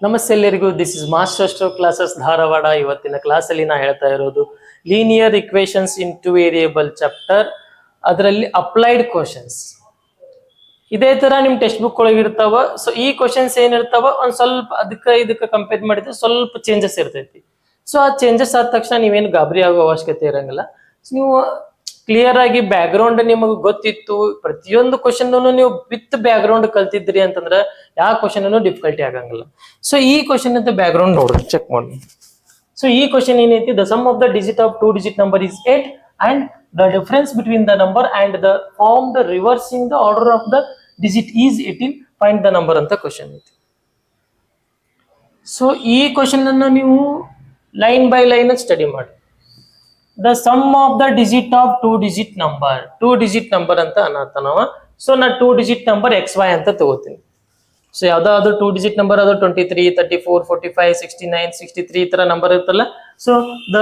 ನಮಸ್ತೆ ಎಲ್ಲರಿಗೂ. This is master stroke classes Dharwad. ಇವತ್ತಿನ ಕ್ಲಾಸ್ ಅಲ್ಲಿ ನಾ ಹೇಳ್ತಾ ಇರೋದು linear equations in two variable chapter, ಅದರಲ್ಲಿ ಅಪ್ಲೈಡ್ ಕ್ವಶನ್ಸ್. ಇದೇ ತರ ನಿಮ್ ಟೆಕ್ಸ್ಟ್ ಬುಕ್ ಒಳಗೆ ಇರ್ತಾವ. ಸೊ ಈ ಕ್ವಶನ್ಸ್ ಏನಿರ್ತಾವ ಒಂದ್ ಸ್ವಲ್ಪ ಇದಕ್ಕೆ ಕಂಪೇರ್ ಮಾಡಿದ್ರೆ ಸ್ವಲ್ಪ ಚೇಂಜಸ್ ಇರ್ತೈತಿ. ಸೊ ಆ ಚೇಂಜಸ್ ಆದ ತಕ್ಷಣ ನೀವೇನು ಗಾಬರಿ ಆಗೋ ಅವಶ್ಯಕತೆ ಇರಂಗಿಲ್ಲ. ನೀವು ಕ್ಲಿಯರ್ ಆಗಿ ಬ್ಯಾಕ್ ಗ್ರೌಂಡ್ ನಿಮಗೆ ಗೊತ್ತಿತ್ತು, ಪ್ರತಿಯೊಂದು ಕ್ವಶನ್ ನೀವು ವಿತ್ ಬ್ಯಾಕ್ ಗ್ರೌಂಡ್ ಕಲ್ತಿದ್ರಿ ಅಂತಂದ್ರೆ ಯಾವ ಕ್ವಶನ್ ಡಿಫಿಕಲ್ಟಿ ಆಗಂಗಿಲ್ಲ. ಸೊ ಈ ಕ್ವಶನ್ ಅಂತ ಬ್ಯಾಕ್ ಗ್ರೌಂಡ್ ನೋಡ್ರಿ, ಚೆಕ್ ಮಾಡಿ. ಸೊ ಈ ಕ್ವಶನ್ ಏನೈತಿ, the sum of the digit of two digit number is 8 and the difference between the number and the form the reversing the order of the digit is 18, find the number ಅಂತ question ಐತಿ. So ಈ question ಅನ್ನ ನೀವು line by line study ಮಾಡಿ. The sum of the digit of two digit number ಅಂತ ಅನ್ನತ್ತನವ. So ನಾ two digit number XY ಅಂತ ತಗೋತೀನಿ. ಸೊ ಯಾವ್ದಾದ್ರು ಟೂ ಡಿಜಿಟ್ ನಂಬರ್ ಅದು 23, 34, 45, 69, 63 ಈ ತರ ನಂಬರ್ ಇರುತ್ತಲ್ಲ. So the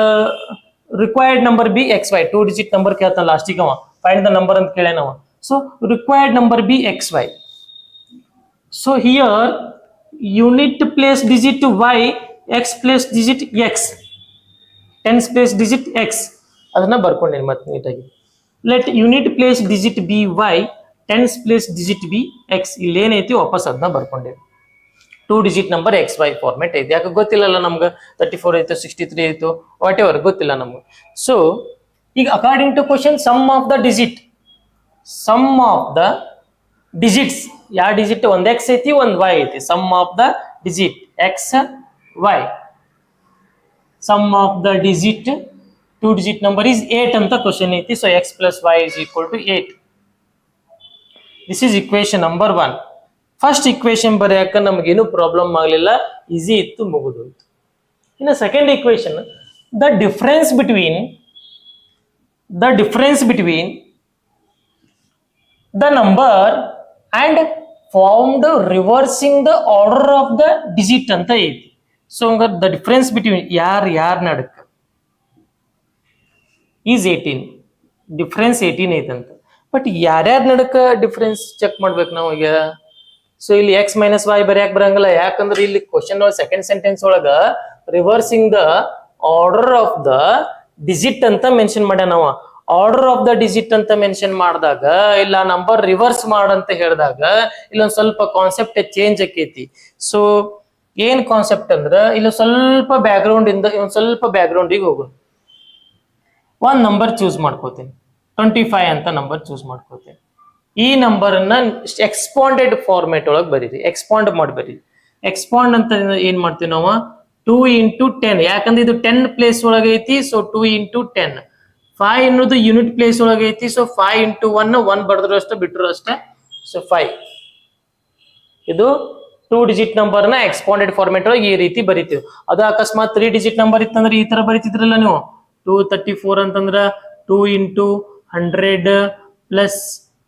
required number be XY. Two digit number ಕೇಳ್ತಾನ ಲಾಸ್ಟಿಗೆ ಅವ, ಫೈಂಡ್ ದ ನಂಬರ್ ಅಂತ ಕೇಳೇನವ. So required number be XY. So here unit place digit Y, X place digit X, tens place digit X ಅದನ್ನ ಬರ್ಕೊಂಡೇನಿ ಮತ್ತೆ ನೀಟಾಗಿ. Let unit place digit be Y, tens place digit be X. ಇಲ್ಲೇನೈತಿ ವಾಪಸ್ ಅದನ್ನ ಬರ್ಕೊಂಡೇವಿ. Two digit number XY format ಐತಿ. ಯಾಕೆ ಗೊತ್ತಿಲ್ಲಲ್ಲ ನಮ್ಗೆ, 34 ಐತು, 63 ಐತು, ವಾಟ್ ಎವರ್ ಗೊತ್ತಿಲ್ಲ ನಮ್ಗೆ. ಸೊ ಈಗ according to question sum of the digits ಯಾವ ಡಿಜಿಟ್, ಒಂದ್ X ಐತಿ ಒಂದ್ Y ಐತಿ. Sum of the digit X Y, sum of the digit two digit number is 8 ಅಂತ ಕ್ವಶನ್ ಐತಿ. So X plus Y is equal to 8. This is equation number 1. First equation ಬರೆಯಕ ನಮಗೇನು problem ಆಗಲಿಲ್ಲ, easy ಇತ್ತು, ಮುಗಿದೋಯ್ತು. ಇನ್ನು second equation, the difference between the number and formed reversing the order of the digit ಅಂತ ಐತಿ. So ಹಂಗಾರೆ the difference between ಯಾರ ನಡಕ ಈಸ್ 18. ಡಿಫರೆನ್ಸ್ 18 ಐತಂತ. ಬಟ್ ಯಾರ್ಯಾರ ನಡಕ ಡಿಫರೆನ್ಸ್ ಚೆಕ್ ಮಾಡ್ಬೇಕು ನಾವು ಈಗ. ಸೊ ಇಲ್ಲಿ X ಮೈನಸ್ Y ಬರೆಯಕ್ ಬರಂಗಿಲ್ಲ, ಯಾಕಂದ್ರೆ ಇಲ್ಲಿ ಕ್ವಶನ್ ಸೆಕೆಂಡ್ ಸೆಂಟೆನ್ಸ್ ಒಳಗ reversing the order of the digit ಅಂತ ಮೆನ್ಷನ್ ಮಾಡ್ಯ ನಾವು. ಆರ್ಡರ್ ಆಫ್ ದ ಡಿಜಿಟ್ ಅಂತ ಮೆನ್ಷನ್ ಮಾಡಿದಾಗ, ಇಲ್ಲ ನಂಬರ್ ರಿವರ್ಸ್ ಮಾಡಂತ ಹೇಳಿದಾಗ ಇಲ್ಲೊಂದ್ ಸ್ವಲ್ಪ ಕಾನ್ಸೆಪ್ಟ್ ಚೇಂಜ್ ಆಕೈತಿ. ಸೊ ಏನ್ ಕಾನ್ಸೆಪ್ಟ್ ಅಂದ್ರ, ಇಲ್ಲಿ ಸ್ವಲ್ಪ ಬ್ಯಾಕ್ ಗ್ರೌಂಡಿಗೆ ಹೋಗೋಣ. ಒಂದ್ ನಂಬರ್ ಚೂಸ್ ಮಾಡ್ಕೋತೀನಿ, 25 ಅಂತ ನಂಬರ್ ಚೂಸ್ ಮಾಡ್ಕೋತೀನಿ. ಈ ನಂಬರ್ ಅನ್ನ ಎಕ್ಸ್ಪಾಂಡೆಡ್ ಫಾರ್ಮೆಟ್ ಒಳಗೆ ಬರೀರಿ, ಎಕ್ಸ್ಪಾಂಡ್ ಮಾಡಿ ಬರೀರಿ. ಎಕ್ಸ್ಪಾಂಡ್ ಅಂತ ಏನ್ ಮಾಡ್ತೀವಿ ನಾವು, 2 into 10, ಯಾಕಂದ್ರೆ ಇದು 10 ಪ್ಲೇಸ್ ಒಳಗೆ ಐತಿ. So 2 into 10. 5 ಅನ್ನೋದು ಯೂನಿಟ್ ಪ್ಲೇಸ್ ಒಳಗೆ ಐತಿ. ಸೊ 5 into 1 ಬರೆದ್ರು ಅಷ್ಟೇ, ಬಿಟ್ರು ಅಷ್ಟೇ. ಸೊ 5 ಇದು ಟೂ ಡಿಜಿಟ್ ನಂಬರ್ ನ ಎಕ್ಸ್ಪಾಂಡೆಡ್ ಫಾರ್ಮೆಟ್ ಒಳಗೆ ಈ ರೀತಿ ಬರಿತೀವಿ. ಅದು ಅಕಸ್ಮಾತ್ 3 ಡಿಜಿಟ್ ನಂಬರ್ ಇತ್ತಂದ್ರೆ ಈ ತರ ಬರಿತಿದ್ರಲ್ಲ ನೀವು. 234 ಅಂತಂದ್ರ 2 into 100 plus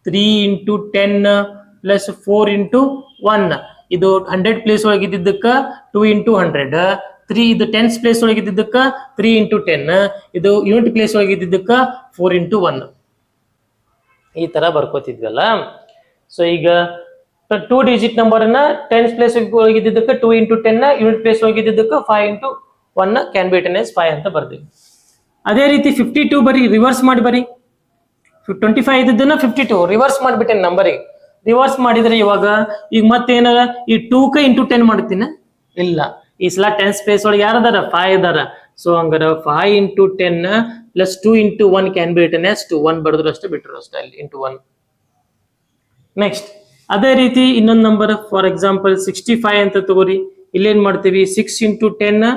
3 into 10 plus 4 into 1. ಇದು 100 ಪ್ಲೇಸ್ ಒಳಗೆ ಇದ್ದಿದ್ದಕ್ಕ 2 into 100. 3 ಇದು 10th ಪ್ಲೇಸ್ ಒಳಗೆ ಇದ್ದಿದ್ದಕ್ಕ 3 into 10. ಇದು ಯೂನಿಟ್ ಪ್ಲೇಸ್ ಒಳಗೆ ಇದ್ದಿದ್ದಕ್ಕ 4 into 1. ಈ ತರ ಬರ್ಕೋತಿದ್ವಲ್ಲ. ಸೊ ಈಗ 2 ಡಿಜಿಟ್ ನಂಬರ್ ನ 10th ಪ್ಲೇಸ್ ಒಳಗಿದ್ದಕ್ಕೆ 2 into 10 ನ ಯೂನಿಟ್ ಪ್ಲೇಸ್ ಒಳಗಿದ್ದಕ್ಕೆ 5 into 1 can be written as 5 ಅಂತ ಬರ್ತೀವಿ. ಅದೇ ರೀತಿ 52 ಬರಿ, ರಿವರ್ಸ್ ಮಾಡಿ ಬರಿ. 25 ಇದ್ದನ್ನ 52 ರಿವರ್ಸ್ ಮಾಡಿಬಿಟ್ಟೆ ನಂಬರಿಗೆ. ರಿವರ್ಸ್ ಮಾಡಿದ್ರೆ ಇವಾಗ ಈಗ ಮತ್ತೇನ, ಈ 2 into 10 ಮಾಡ್ತೀನಿ. ಇಲ್ಲ, ಈ ಸಲ 10th ಪ್ಲೇಸ್ ಒಳಗೆ ಯಾರದಾರ, 5 ಅದಾರ. ಸೊ ಹಂಗಾರ 5 into 10 plus 2 into 1 can be written as 2. 1 ಬರೆದ್ರು ಅಷ್ಟೇ, ಬಿಟ್ರು ಅಷ್ಟೇ, ಅಲ್ಲಿ into 1. ನೆಕ್ಸ್ಟ್ ಅದೇ ರೀತಿ ಇನ್ನೊಂದು ನಂಬರ್, ಫಾರ್ ಎಕ್ಸಾಂಪಲ್ 65 ಅಂತ ತಗೋರಿ. ಇಲ್ಲೇನ್ ಮಾಡ್ತೀವಿ, 6 into 10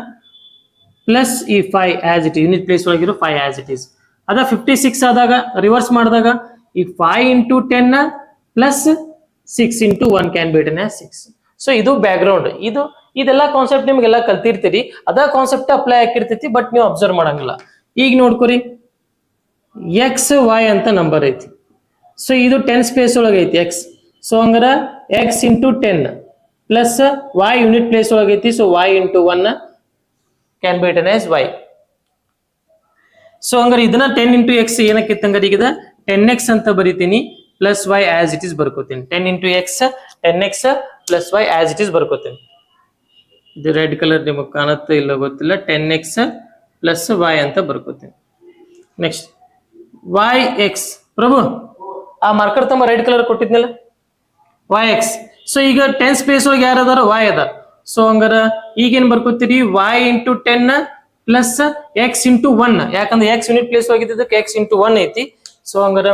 ಪ್ಲಸ್ ಈ 5 ಆಸ್ ಇಟ್ ಯೂನಿಟ್ ಪ್ಲೇಸ್ ಒಳಗಿರೋ 5 ಆಸ್ ಇಟ್ ಈಸ್. ಅದ 56 ಆದಾಗ ರಿವರ್ಸ್ ಮಾಡಿದಾಗ ಈ 5 into 10 plus 6 into 1 can be written as 6. So ಇದು ಬ್ಯಾಕ್ ಗ್ರೌಂಡ್. ಇದೆಲ್ಲ ಕಾನ್ಸೆಪ್ಟ್ ನಿಮ್ಗೆಲ್ಲ ಕಲ್ತಿರ್ತೀರಿ, ಅದ ಕಾನ್ಸೆಪ್ಟ್ ಅಪ್ಲೈ ಆಗಿರ್ತೈತಿ, ಬಟ್ ನೀವು ಅಬ್ಸರ್ವ್ ಮಾಡಂಗಿಲ್ಲ. ಈಗ ನೋಡ್ಕೊರಿ, XY ಅಂತ ನಂಬರ್ ಐತಿ. ಸೊ ಇದು 10th ಪ್ಲೇಸ್ ಒಳಗೆ ಐತಿ X. ಸೊ ಹಂಗಾರ X into 10 plus Y unit place ಒಳಗೆ ಐತಿ. So Y into 1 can be written as Y. So ಹಂಗಾರೆ ಇದನ್ನ 10 into X ಏನಕ್ಕೆ ಹಂಗಾರೆ ಈಗ 10x ಅಂತ ಬರಿತೀನಿ, plus Y as it is ಬರ್ಕೋತೀನಿ. 10 into X 10x plus Y as it is ಬರ್ಕೋತೀನಿ. ಇದು ರೆಡ್ ಕಲರ್ ನಿಮಗೆ ಕಾಣುತ್ತೆ ಇಲ್ಲ ಗೊತ್ತಿಲ್ಲ 10x ಪ್ಲಸ್ y ಅಂತ ಬರ್ಕೋತೀನಿ. ನೆಕ್ಸ್ಟ್ yx ಪ್ರಭು ಆ ಮಾರ್ಕರ್ ತಮ್ಮ ರೆಡ್ ಕಲರ್ ಕೊಟ್ಟಿದ್ನಲ್ಲ yx. ಸೊ ಈಗ 10 ಸ್ಪೇಸ್ ಒಳಗೆ ಯಾರು ಅದಾರ y ಅದ. ಸೊ ಹಂಗಾರ ಈಗೇನ್ ಬರ್ಕೋತೀರಿ y into 10 plus x into 1 ಯಾಕಂದ್ರೆ x ಯೂನಿಟ್ ಪ್ಲೇಸ್ ಹೋಗಿದ್ದಕ್ಕೆ x ಇಂಟು 1 ಐತಿ. ಸೊ ಹಂಗಾರ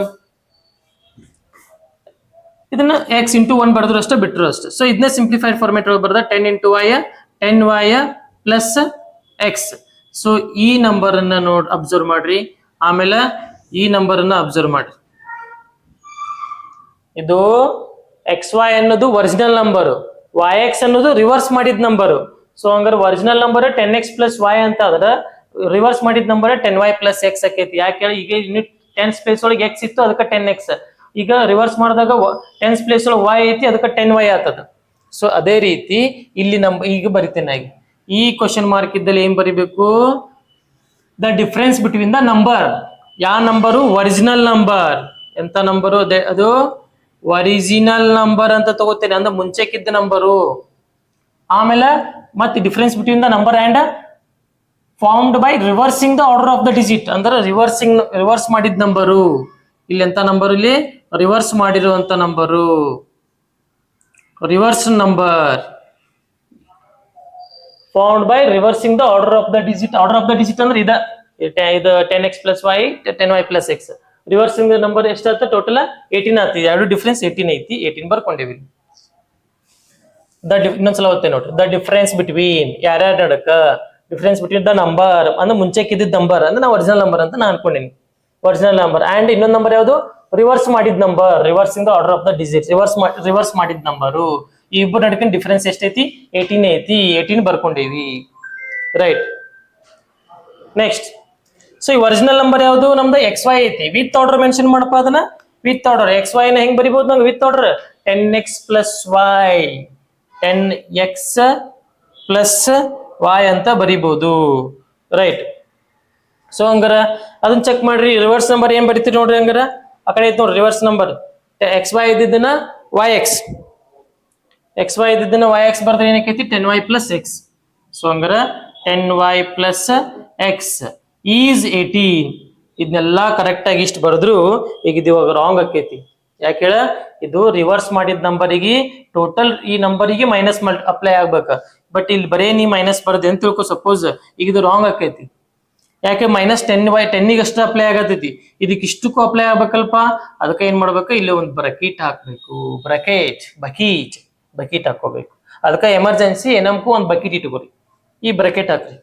ಇದನ್ನ x ಇಂಟು 1 ಬರೆದ್ರು ಅಷ್ಟೇ ಬಿಟ್ಟರು ಅಷ್ಟೇ. ಸೊ ಇದನ್ನ ಸಿಂಪ್ಲಿಫೈಡ್ ಫಾರ್ಮೇಟ್ ಒಳಗೆ ಬರ್ದ 10 into y 10y plus X. So ಈ ನಂಬರ್ ಅನ್ನ ಅಬ್ಸರ್ವ್ ಮಾಡ್ರಿ, ಆಮೇಲೆ ಈ ನಂಬರ್ ಅನ್ನ ಅಬ್ಸರ್ವ್ ಮಾಡ್ರಿ. ಇದು XY ಅನ್ನೋದು ಒರಿಜಿನಲ್ ನಂಬರ್, YX ಅನ್ನೋದು ರಿವರ್ಸ್ ಮಾಡಿದ ನಂಬರ್. ಸೊ ಹಂಗಾರೆ original number 10x plus y ಅಂತ ಆದ್ರ ರಿವರ್ಸ್ ಮಾಡಿದ ನಂಬರ್ 10y ಪ್ಲಸ್ ಎಕ್ಸ್ ಆಕೈತಿ. ಯಾಕೆ ಹೇಳಿ ಈಗ ಯೂನಿಟ್ 10 ಪ್ಲೇಸ್ ಒಳಗೆ x ಇತ್ತು ಅದಕ್ಕೆ 10x, ಈಗ ರಿವರ್ಸ್ ಮಾಡಿದಾಗ 10 ಪ್ಲೇಸ್ ಒಳಗೆ y ಐತಿ ಅದಕ್ಕೆ 10y ಆಗ್ತದ. ಸೊ ಅದೇ ರೀತಿ ಇಲ್ಲಿ ಈಗ ಬರಿತೇನೆ. ಈ ಕ್ವಶನ್ ಮಾರ್ಕ್ ಇದ್ದಲ್ಲಿ ಏನ್ ಬರಿಬೇಕು, the difference between the number. ಯಾವ ನಂಬರು? Original number. ಎಂತ ನಂಬರು? ಅದು ಒರಿಜಿನಲ್ ನಂಬರ್ ಅಂತ ತಗೋತೇನೆ, ಅಂದ್ರೆ ಮುಂಚೆಕ್ಕಿದ್ದ ನಂಬರು. ಆಮೇಲೆ ಮತ್ತೆ difference between the number and formed by reversing the order of the digit, ಅಂದ್ರೆ ರಿವರ್ಸ್ ಮಾಡಿದ ನಂಬರು. ಇಲ್ಲಿ ಎಂತ ನಂಬರ್? ಇಲ್ಲಿ ರಿವರ್ಸ್ ಮಾಡಿರುವಂತ number, reverse number found by reversing the order of the digit. Order of the digit ಅಂದ್ರೆ ಇದು 10x plus y 10y plus X. Reversing number ಎಷ್ಟಾಯ್ತು? Total 18 ಆಗ್ತಿದೆ. ಎರಡು ಡಿಫ್ರೆನ್ಸ್ 18 ಐತಿ, 18 ಬರ್ಕೊಂಡಿವಿ. ಇನ್ನೊಂದ್ಸಲ ಓದ್ತೇನೆ ನೋಡ್ರಿ. ದ ಡಿಫ್ರೆನ್ಸ್ ಬಿಟ್ವೀನ್ ಯಾರ್ಯಾರ ನಡಕ, ಡಿಫ್ರೆನ್ಸ್ ಬಿಟ್ವೀನ್ ದ ನಂಬರ್ ಅಂದ್ರೆ ಮುಂಚೆಕ್ಕಿದ್ದ ನಂಬರ್ ಅಂದ್ರೆ ನಾವು ಒರಿಜಿನಲ್ ನಂಬರ್ ಅಂತ ನಾನು ಅನ್ಕೊಂಡಿನಿ, ಒರಿಜಿನಲ್ ನಂಬರ್. ಅಂಡ್ ಇನ್ನೊಂದು ನಂಬರ್ ಯಾವುದು? ರಿವರ್ಸ್ ಮಾಡಿದ number, reversing the order of the digit, reverse ಮಾಡಿದ ನಂಬರು. ಈ ಇಬ್ಬರು ನಡಕಿನ ಡಿಫರೆನ್ಸ್ ಎಷ್ಟೈತಿ? 18 ಐತಿ, 18 ಬರ್ಕೊಂಡೇವಿ. ರೈಟ್. ನೆಕ್ಸ್ಟ್, ಸೊ ಈ ಒರಿಜಿನಲ್ ನಂಬರ್ ಯಾವುದು? ನಮ್ದು XY ಐತಿ. ವಿತ್ ಆರ್ಡರ್ ಮೆನ್ಷನ್ ಮಾಡಪ್ಪ ಅದನ್ನ. ವಿತ್ ಆರ್ಡರ್ XY ನ ಹೆಂಗ್ ಬರಿಬಹುದು ನಾವು? With order 10x plus y 10x plus y ಅಂತ ಬರಿಬಹುದು. ರೈಟ್. ಸೊ ಹಂಗಾರ ಅದನ್ನ ಚೆಕ್ ಮಾಡ್ರಿ. ರಿವರ್ಸ್ ನಂಬರ್ ಏನ್ ಬರಿತೀರಿ ನೋಡ್ರಿ. ಹಂಗಾರ ಆ ಕಡೆ ಐತಿ ನೋಡ್ರಿ ರಿವರ್ಸ್ ನಂಬರ್. XY ಇದ್ದಿದ್ದನ್ನ XY ಇದ್ದಿದ್ದನ್ನ YX ಬರ್ದ್ರೆ ಏನಕ್ಕೈತಿ? 10y plus X. So ಹಂಗಾರ 10y ಪ್ಲಸ್ ಎಕ್ಸ್ ಈಸ್ 18. ಇದನ್ನೆಲ್ಲ ಕರೆಕ್ಟ್ ಆಗಿ ಇಷ್ಟು ಬರೆದ್ರು. ಈಗ ಇದು ಇವಾಗ ರಾಂಗ್ ಆಕೈತಿ. ಯಾಕೆ ಹೇಳ? ಇದು ರಿವರ್ಸ್ ಮಾಡಿದ ನಂಬರಿಗೆ ಟೋಟಲ್ ಈ ನಂಬರಿಗೆ ಮೈನಸ್ ಅಪ್ಲೈ ಆಗ್ಬೇಕ. ಬಟ್ ಇಲ್ಲಿ ಬರೇ ನೀ ಮೈನಸ್ ಬರದೆ ಅಂತ ತಿಳ್ಕೊ. ಸಪೋಸ್ ಈಗ ಇದು ರಾಂಗ್ ಆಕೈತಿ. ಯಾಕೆ? ಮೈನಸ್ 10y 10ಗೆ ಅಷ್ಟು ಅಪ್ಲೈ ಆಗತೈತಿ, ಇದಕ್ಕೆ ಇಷ್ಟಕ್ಕೂ ಅಪ್ಲೈ ಆಗ್ಬೇಕಲ್ಪ. ಅದಕ್ಕೆ ಏನ್ ಮಾಡ್ಬೇಕು? ಇಲ್ಲಿ ಒಂದು ಬ್ರಕೆಟ್ ಹಾಕ್ಬೇಕು. ಬಕೀಟ್ ಹಾಕೋಬೇಕು. ಅದಕ್ಕೆ ಎಮರ್ಜೆನ್ಸಿ ಏನಮಕು ಒಂದು ಬಕೀಟ್ ಇಟ್ಕೋರಿ. ಈ ಬ್ರಕೆಟ್ ಹಾಕ್ರಿ.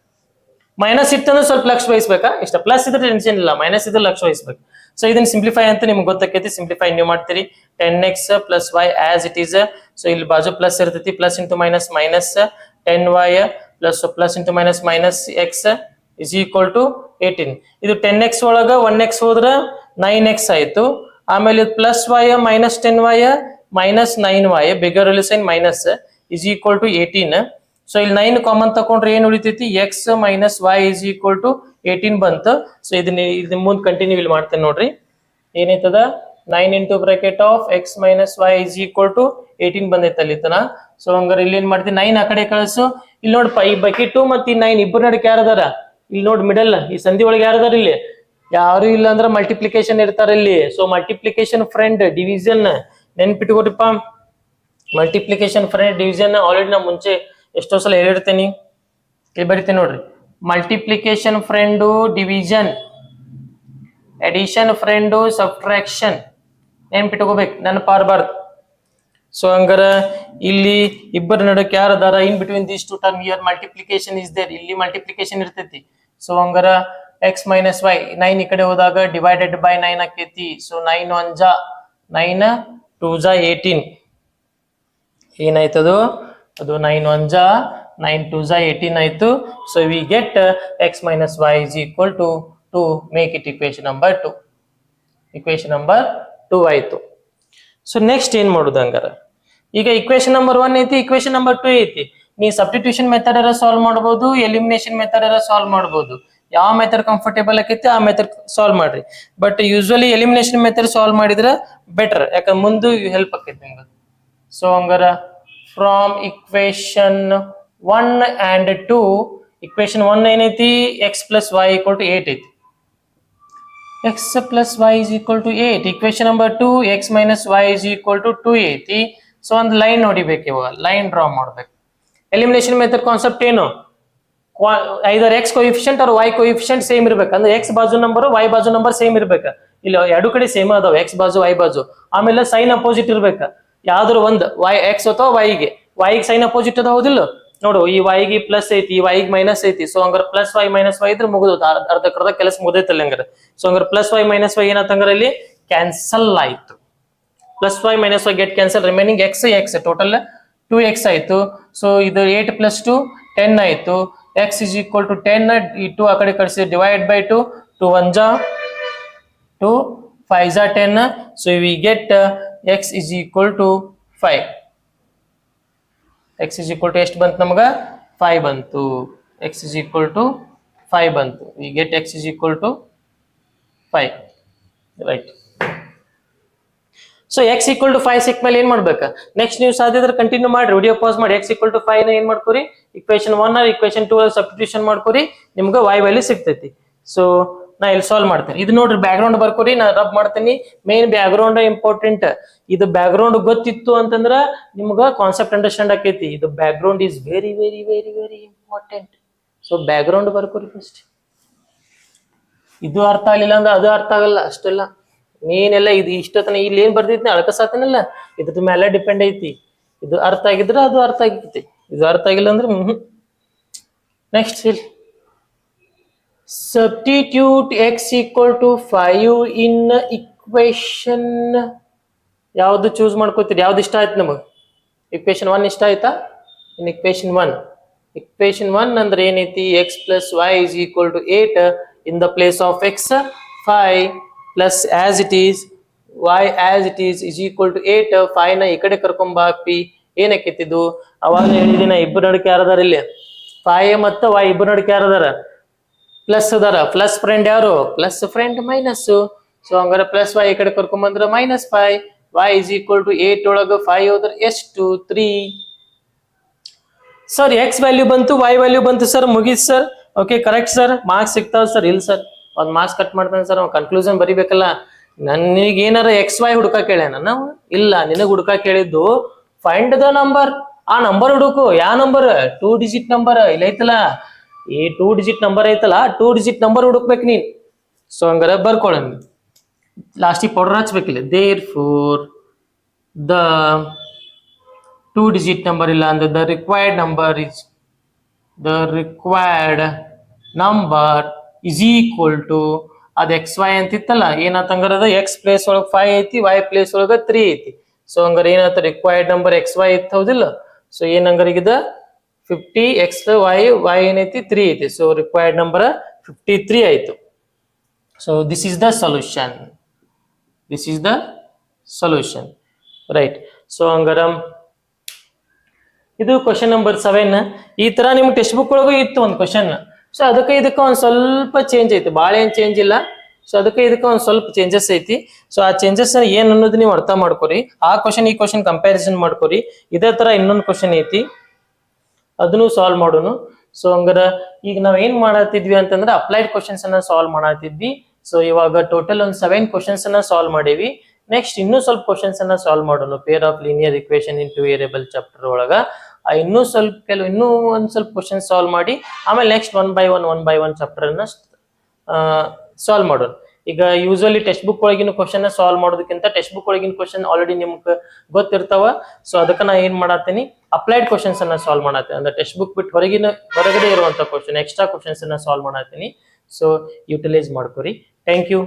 ಮೈನಸ್ ಇತ್ತಂದ್ರೆ ಸ್ವಲ್ಪ ಲಕ್ಷ ವಹಿಸ್ಬೇಕಾ? ಇಷ್ಟ. ಪ್ಲಸ್ ಇದ್ರೆ ಟೆನ್ಷನ್ ಇಲ್ಲ, ಮೈನಸ್ ಇದ್ರೆ ಲಕ್ಷ ವಹಿಸ್ಬೇಕು. ಸೊ ಇದನ್ನ ಸಿಂಪ್ಲಿಫೈ ಅಂತ ನಿಮ್ಗೆ ಗೊತ್ತಾಕೈತಿ. ಸಿಂಪ್ಲಿಫೈ ನೀವು ಮಾಡ್ತೀರಿ 10x plus y as it is. So ಇಲ್ಲಿ ಬಾಜು ಪ್ಲಸ್ ಇರ್ತೈತಿ. Plus into minus minus 10y plus into minus minus X is equal to 18. ಇದು 10x ಒಳಗ 1x ಹೋದ್ರ 9x ಆಯ್ತು. ಆಮೇಲೆ plus y minus 10y minus 9y bigger relation minus is equal to 18. So ಇಲ್ಲಿ 9 common ತಕೊಂಡ್ರೆ ಏನ್ ಉಳಿತೈತಿ? x minus y is equal to 18 ಬಂತು. ಸೊ ಇದನ್ನ ಮುಂದೆ ಕಂಟಿನ್ಯೂ ಇಲ್ಲಿ ಮಾಡ್ತೇನೆ ನೋಡ್ರಿ. ಏನೈತದ? 9 into bracket of x minus y is equal to 18 ಬಂದೈತೆ ಅಲ್ಲಿ ತನ. ಸೊ ಹಂಗಾರೆ ಇಲ್ಲಿ ಏನ್ ಮಾಡ್ತೀನಿ? 9 ಆ ಕಡೆ ಕಳಿಸು. ಇಲ್ಲಿ ನೋಡಪ್ಪ, ಈ ಬಕೆಟ್ ಮತ್ತೆ 9 ಇಬ್ಬರು ನಡಕ್ಕೆ ಯಾರದಾರ? ಇಲ್ಲಿ ನೋಡ್ ಮಿಡಲ್ ಈ ಸಂಧಿ ಒಳಗೆ ಯಾರದಾರ? ಇಲ್ಲಿ ಯಾರು ಇಲ್ಲ ಅಂದ್ರೆ ಮಲ್ಟಿಪ್ಲಿಕೇಶನ್ ಇರ್ತಾರ ಇಲ್ಲಿ. ಸೊ ಮಲ್ಟಿಪ್ಲಿಕೇಶನ್ ಫ್ರೆಂಡ್ ಡಿವಿಷನ್ ನೆನ್ಪಿಟ್ಕೋರಿಪ್ಪ. ಮಲ್ಟಿಪ್ಲಿಕೇಶನ್ ಫ್ರೆಂಡ್ ಡಿವಿಷನ್ ಆಲ್ರೆಡಿ ನಾ ಮುಂಚೆ ಎಷ್ಟೋ ಸಲ ಹೇಳಿರ್ತೇನೆ. ಇಲ್ಲಿ ಬರಿತೇನೆ ನೋಡ್ರಿ. Multiplication friend division, addition friend subtraction ನೆನ್ಪಿಟ್ಕೋಬೇಕು, ನೆನಪಾರ್ಬಾರ್ದು. ಸೊ ಹಂಗಾರ ಇಲ್ಲಿ ಇಬ್ಬರ ನಡಕ್ ಯಾರ ಅದಾರ? In between these two term here multiplication is there. ಇಲ್ಲಿ ಮಲ್ಟಿಪ್ಲಿಕೇಶನ್ ಇರ್ತೈತಿ. ಸೊ ಹಂಗಾರ x ಮೈನಸ್ y 9 ಈ ಕಡೆ ಹೋದಾಗ ಡಿವೈಡೆಡ್ ಬೈ 9 ಆಕೈತಿ. ಸೊ 9 1 ಜಾ 9 2 ಜಾ 18 ಏನಾಯ್ತದು? ಅದು 9 1 ಜಾ 9 2 ಜಾ 18 ಆಯ್ತು. So we get x minus y is equal to 2. Make it equation number 2. Equation number 2 ಆಯ್ತು. ಸೊ ನೆಕ್ಸ್ಟ್ ಏನ್ ಮಾಡುದು? ಹಂಗಾರ ಈಗ ಇಕ್ವೇಶನ್ ನಂಬರ್ 1 ಐತಿ, ಇಕ್ವೇಶನ್ ನಂಬರ್ 2 ಐತಿ. ನೀ ಸಬ್ಸ್ಟಿಟ್ಯೂಷನ್ ಮೆಥಡ್ ಅರ ಸಾಲ್ವ್ ಮಾಡಬಹುದು, ಎಲಿಮಿನೇಷನ್ ಮೆಥಡ್ ಅರ ಸಾಲ್ವ್ ಮಾಡಬಹುದು. ಯಾವ ಮೆಥಡ್ ಕಂಫರ್ಟೇಬಲ್ ಆಕೈತಿ ಆ ಮೆಥಡ್ ಸಾಲ್ವ್ ಮಾಡ್ರಿ. But usually elimination method solve ಮಾಡಿದ್ರೆ ಬೆಟರ್, ಯಾಕಂದ್ರೆ ಮುಂದೆ ಹೆಲ್ಪ್ ಆಕೈತಿ ನಿಮ್ಗೆ. ಸೊ ಹಂಗಾರ ಫ್ರಾಮ್ ಇಕ್ವೇಶನ್ 1 and 2. Equation 1 ಏನೈತಿ x plus y equal to 8 ಐತಿ. x plus y is equal to 8. Equation number 2 x minus y is equal to 2 ಐತಿ. So ಒಂದು ಲೈನ್ ನೋಡಿಬೇಕು, ಇವಾಗ ಲೈನ್ ಡ್ರಾ ಮಾಡ್ಬೇಕು. ಎಲಿಮಿನೇಷನ್ ಮೆಥಡ್ ಕಾನ್ಸೆಪ್ಟ್ ಏನು? Either x coefficient or y coefficient same ಇರ್ಬೇಕು. ಅಂದ್ರೆ x ಬಾಜು ನಂಬರ್ ವೈ ಬಾಜು ನಂಬರ್ ಸೇಮ್ ಇರ್ಬೇಕು. ಇಲ್ಲಿ ಎರಡು ಕಡೆ ಸೇಮ್ ಅದಾವ, ಎಕ್ಸ್ ಬಾಜು ವೈ ಬಾಜು. ಆಮೇಲೆ ಸೈನ್ ಅಪೋಸಿಟ್ ಇರ್ಬೇಕು. ಯಾವ್ದಾರು ಒಂದು ವೈ ಎಕ್ಸ್ ಅಥವಾ ವೈಗೆ ಸೈನ್ ಅಪೋಸಿಟ್ ಅದ, ಹೌದಿಲ್ಲ? ನೋಡು, ಈ ವೈಗೆ ಪ್ಲಸ್ ಐತಿ, ಈ ವೈಗೆ ಮೈನಸ್ ಐತಿ. ಸೊ ಹಂಗಾರೆ ಪ್ಲಸ್ ವೈ ಮೈನಸ್ ವೈ ಇದ್ರೆ ಮುಗಿದು ಅರ್ಧಕ್ಕರ್ಧ ಕೆಲಸ ಮುಗಿದೈತಲ್ಲ ಹಂಗಾರೆ. ಸೊ ಹಂಗಾರೆ ಪ್ಲಸ್ ವೈ ಮೈನಸ್ ವೈ ಏನಾತಂಗಾರೆ ಇಲ್ಲಿ ಕ್ಯಾನ್ಸಲ್ ಆಯ್ತು. Plus Y minus Y get cancel, remaining X total 2x ಆಯ್ತು. ಸೊ ಇದು 8 plus 2 10 ಆಯ್ತು. x is equal to 10. ಈ 2 ಆ ಕಡೆ ಕಳಿಸಿ ಡಿವೈಡ್ ಬೈ 2. 2 1 ಜಾ 2 5 ಜಾ 10. So we get x is equal to 5. x is equal to ಎಷ್ಟು ಬಂತು ನಮಗ? 5 ಬಂತು. x is equal to 5 ಬಂತು. V get x is equal to 5. Right. So x equal to 5 ಸಿಕ್ಕ ಮೇಲೆ ಏನ್ ಮಾಡ್ಬೇಕು? ನೆಕ್ಸ್ಟ್ ನೀವು ಸಾಧ್ಯದ್ರೆ ಕಂಟಿನ್ಯೂ ಮಾಡಿ, ವಿಡಿಯೋ ಪಾಸ್ ಮಾಡಿ. x equal to 5 ನ ಏನ್ ಮಾಡ್ಕೋರಿ? ಇಕ್ವೇಶನ್ 1 ಇಕ್ವೇಶನ್ 2 ಅಲ್ಲಿ ಸಬ್ಸ್ಟಿಟ್ಯೂಷನ್ ಮಾಡ್ಕೋರಿ, ನಿಮ್ಗೆ y ವ್ಯಾಲ್ಯೂ ಸಿಗ್ತೈತಿ. ಸೊ ನಾ ಇಲ್ಲಿ ಸಾಲ್ವ್ ಮಾಡ್ತೇನೆ. ಇದು ನೋಡ್ರಿ ಬ್ಯಾಕ್ ಗ್ರೌಂಡ್ ಬರ್ಕೋರಿ, ನಾ ರಬ್ ಮಾಡ್ತೀನಿ. Main background important. ಇದು ಬ್ಯಾಕ್ ಗ್ರೌಂಡ್ ಗೊತ್ತಿತ್ತು ಅಂತಂದ್ರ ನಿಮ್ಗ ಕಾನ್ಸೆಪ್ಟ್ ಅಂಡರ್ಸ್ಟ್ಯಾಂಡ್ ಆಕೈತಿ. ಇದು background is very very very very important. So background ಬರ್ಕೋರಿ ಫಸ್ಟ್. ಇದು ಅರ್ಥ ಆಗಲಿಲ್ಲ ಅಂದ್ರೆ ಅದು ಅರ್ಥ ಆಗಲ್ಲ ಅಷ್ಟೆಲ್ಲ. ನೀನೆಲ್ಲ ಇದು ಇಷ್ಟತನ ಇಲ್ಲಿ ಏನ್ ಬರ್ದೈತಿ ಅಳಕಸಾತನಲ್ಲ, ಇದ್ರ ಮೇಲೆ ಡಿಪೆಂಡ್ ಐತಿ. ಇದು ಅರ್ಥ ಆಗಿದ್ರೆ ಅದು ಅರ್ಥ ಆಗೈತಿ, ಇದು ಅರ್ಥ ಆಗಿಲ್ಲ ಅಂದ್ರೆ ನೆಕ್ಸ್ಟ್ ಇಲ್ಲಿ substitute x equal to 5 in equation ಯಾವ್ದು ಚೂಸ್ ಮಾಡ್ಕೋತೀರಿ? ಯಾವ್ದು ಇಷ್ಟ ಆಯ್ತು ನಮಗ್? ಇಕ್ವೇಶನ್ 1 ಇಷ್ಟ ಆಯ್ತಾ? ಇನ್ ಇಕ್ವೇಶನ್ 1 ಅಂದ್ರೆ ಏನೈತಿ? x plus y is equal to 8. in the place of x 5 plus as it is y as it is equal to 8. 5 ನ ಈ ಕಡೆ ಕರ್ಕೊಂಬ ಪಿ. ಏನಕ್ಕಿತ್ತಿದ್ದು ಅವಾಗ ಹೇಳಿದಿನ, ಇಬ್ಬರು ನಡಕ್ಕೆ ಯಾರದಾರ ಇಲ್ಲಿ? 5 ಮತ್ತು y ಇಬ್ಬರು ನಡಕ್ಕೆ ಯಾರದಾರ? ಪ್ಲಸ್ ಅದಾರ. ಪ್ಲಸ್ ಫ್ರೆಂಡ್ ಯಾರು? Plus friend minus. ಸೊ ಹಂಗಾರೆ ಪ್ಲಸ್ y ಈ ಕಡೆ ಕರ್ಕೊಂಬಂದ್ರ -5. y is equal to 8 ಒಳಗ 5 ಹೋದ್ರ ಎಷ್ಟು? 3. ಸರ್ ಎಕ್ಸ್ ವ್ಯಾಲ್ಯೂ ಬಂತು, y ವ್ಯಾಲ್ಯೂ ಬಂತು ಸರ್, ಮುಗೀತು sir. Okay correct sir, marks ಸಿಗ್ತಾವ ಸರ್. ಇಲ್ಲ ಸರ್, ಒಂದ್ ಮಾರ್ಕ್ಸ್ ಕಟ್ ಮಾಡ್ತಾನೆ ಸರ್, ಅವ್ನು ಕನ್ಕ್ಲೂಷನ್ ಬರಿಬೇಕಲ್ಲ. ನನಗೆ ಏನಾರ XY ಹುಡುಕ ಕೇಳ್ಯಾನ ನಾವು? ಇಲ್ಲ, ನಿನಗ್ ಹುಡುಕ ಕೇಳಿದ್ದು ಫೈಂಡ್ ದ ನಂಬರ್. ಆ ನಂಬರ್ ಹುಡುಕು. ಯಾವ ನಂಬರ್? 2 ಡಿಜಿಟ್ ನಂಬರ್ ಇಲ್ಲ ಐತಲ್ಲ, ಈ 2 ಡಿಜಿಟ್ ನಂಬರ್ ಐತಲ್ಲ, 2 ಡಿಜಿಟ್ ನಂಬರ್ ಹುಡುಕ್ಬೇಕು ನೀನ್. ಸೊ ಹಂಗಾರ ಬರ್ಕೊಳ, ಲಾಸ್ಟಿಗೆ ಪೌಡರ್ ಹಚ್ಬೇಕಿಲ್ಲ. Therefore the 2 digit number ಇಲ್ಲ ಅಂದ್ರೆ the required number is equal to ಅದ್ XY ಅಂತಿತ್ತಲ್ಲ, ಏನಾತಂಗಾರದ x ಪ್ಲೇಸ್ ಒಳಗೆ 5 ಐತಿ, y ಪ್ಲೇಸ್ ಒಳಗ 3 ಐತಿ. ಸೊ ಹಂಗಾರ ಏನಾತ? ರಿಕ್ವೈರ್ಡ್ ನಂಬರ್ XY ಇತ್ತು, ಹೌದಿಲ್ಲ? ಸೊ ಏನಂಗಾರಿಗಿದ 50 x y ಏನೈತಿ? 3 ಐತಿ. ಸೊ ರಿಕ್ವೈರ್ಡ್ ನಂಬರ್ 53 ಆಯ್ತು. So this is the solution. Right. So ಹಂಗಾರ ಇದು ಕ್ವಶನ್ ನಂಬರ್ 7. ಈ ತರ ನಿಮ್ಗೆ ಟೆಕ್ಸ್ಟ್ ಬುಕ್ ಒಳಗೂ ಇತ್ತು ಒಂದು ಕ್ವಶನ್. ಸೊ ಅದಕ್ಕೆ ಇದಕ್ಕೆ ಒಂದ್ ಸ್ವಲ್ಪ ಚೇಂಜ್ ಐತಿ, ಭಾಳ ಏನ್ ಚೇಂಜ್ ಇಲ್ಲ. ಸೊ ಅದಕ್ಕೆ ಇದಕ್ಕೆ ಒಂದ್ ಸ್ವಲ್ಪ ಚೇಂಜಸ್ ಐತಿ. ಸೊ ಆ ಚೇಂಜಸ್ ಏನ್ ಅನ್ನೋದು ನೀವು ಅರ್ಥ ಮಾಡ್ಕೊರಿ. ಆ ಕ್ವಶನ್ ಈ ಕ್ವಶನ್ ಕಂಪ್ಯಾರಿಸನ್ ಮಾಡ್ಕೊರಿ. ಇದೇ ತರ ಇನ್ನೊಂದು ಕ್ವಶನ್ ಐತಿ, ಅದನ್ನು ಸಾಲ್ವ್ ಮಾಡೋನು. ಸೊ ಹಂಗಾರ ಈಗ ನಾವ್ ಏನ್ ಮಾಡತ್ತಿದ್ವಿ ಅಂತಂದ್ರೆ ಅಪ್ಲೈಡ್ ಕ್ವಶನ್ಸ್ ಅನ್ನ ಸಾಲ್ವ್ ಮಾಡತ್ತಿದ್ವಿ. ಸೊ ಇವಾಗ ಟೋಟಲ್ ಒಂದ್ 7 ಕ್ವಶನ್ಸ್ ಅನ್ನ ಸಾಲ್ವ್ ಮಾಡೇವಿ. ನೆಕ್ಸ್ಟ್ ಇನ್ನೂ ಸ್ವಲ್ಪ ಕ್ವಶನ್ಸ್ ಅನ್ನ ಸಾಲ್ವ್ ಮಾಡೋಣ. Pair of linear equation in 2 variable chapter ಒಳಗ ಇನ್ನೂ ಒಂದ್ ಸ್ವಲ್ಪ ಕ್ವಶನ್ ಸಾಲ್ವ್ ಮಾಡಿ ಆಮೇಲೆ next one by one chapter ಅನ್ನ ಸಾಲ್ವ್ ಮಾಡೋಣ. ಈಗ ಯೂಶುವಲಿ ಟೆಕ್ಸ್ಟ್ ಬುಕ್ ಒಳಗಿನ ಕ್ವಶನ್ ಸಾಲ್ವ್ ಮಾಡೋದಕ್ಕಿಂತ ಟೆಕ್ಸ್ಟ್ ಬುಕ್ ಒಳಗಿನ ಕ್ವಶನ್ ಆಲ್ರೆಡಿ ನಿಮ್ಗೆ ಗೊತ್ತಿರ್ತಾವ. ಸೊ ಅದಕ್ಕೆ ನಾ ಏನ್ ಮಾಡತ್ತೀನಿ, ಅಪ್ಲೈಡ್ ಕ್ವಶನ್ಸ್ ಅನ್ನ ಸಾಲ್ವ್ ಮಾಡತ್ತೀನಿ. ಅಂದ್ರೆ ಟೆಕ್ಸ್ಟ್ ಬುಕ್ ಬಿಟ್ಟು ಹೊರಗಡೆ ಇರುವಂತ ಕ್ವಶನ್, ಎಕ್ಸ್ಟ್ರಾ ಕ್ವಶನ್ಸ್ ಅನ್ನ ಸಾಲ್ವ್ ಮಾಡತ್ತೀನಿ. ಸೊ ಯುಟಿಲೈಸ್ ಮಾಡ್ಕೊರಿ. Thank you.